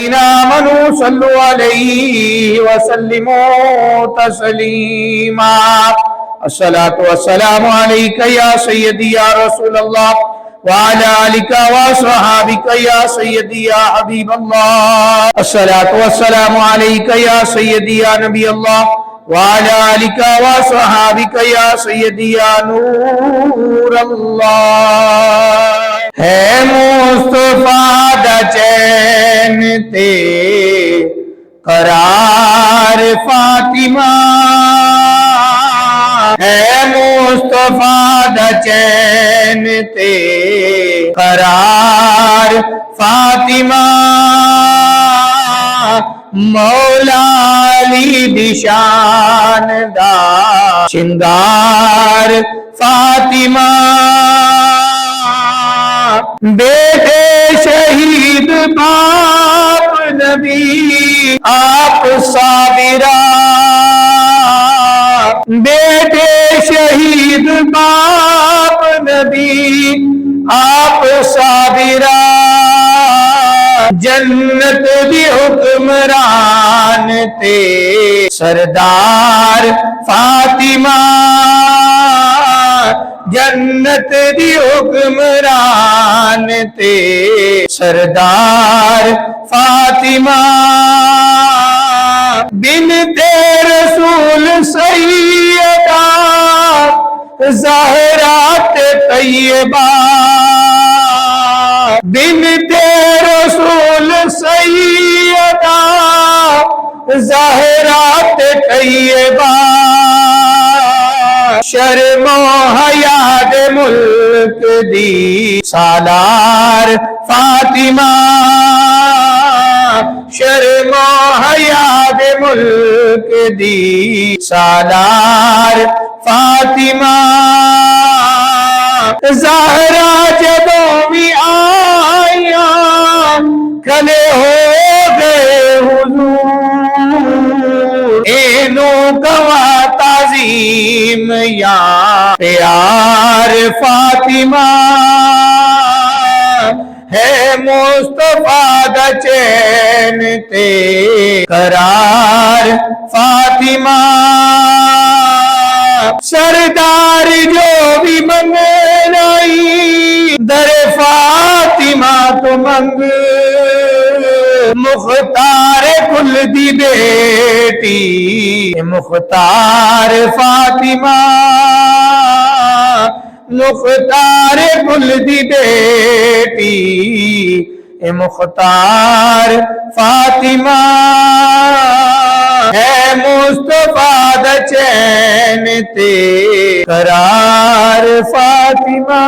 अय्युहल्लज़ीना आमनू सल्लु अलैहि व सल्लिमू तस्लीमा। अस्सलातु वस्सलामु अलैका या सय्यदी या रसूलल्लाह व अला आलिका व अस्हाबिका या सय्यदी या हबीबल्लाह। अस्सलातु वस्सलामु अलैका या सय्यदी या नबी अल्लाह व अला आलिका व अस्हाबिका या सय्यदी या नूर अल्लाह। है मुस्तफा दा चैन ते करार फातिमा, है मुस्तफा दा चैन ते करार फातिमा। मौला अली दी शान दा शिंगार फातिमा। बेटे शहीद बाप नबी आप साबिरा, बेटे शहीद बाप नबी आप साबिरा। जन्नत दी हुक्मरान ते सरदार फातिमा, जन्नत दी हुक्मरान ते सरदार फातिमा। बिनते रसूल सैयदा ज़हरा तैयबा, बिनते रसूल सैयदा ज़हरा तैयबा। शर्मो हया दे मुल्क दी सालार फातिमा, शर्मो हया दे मुल्क दी सालार फातिमा। ज़हरा जदों भी आया खले हो गए हुजूर, एनो गवा ताज़ीम या प्यार फातिमा। है मुस्तफा दा चैन ते करार फातिमा। सरदार जो भी मंगनाई दर फातिमा तो मंग, मुख्तार कुल दी बेटी मुख्तार फातिमा, मुख्तार कुल दी बेटी मुख्तार फातिमा। है मुस्तफा दा चैन ते करार फातिमा।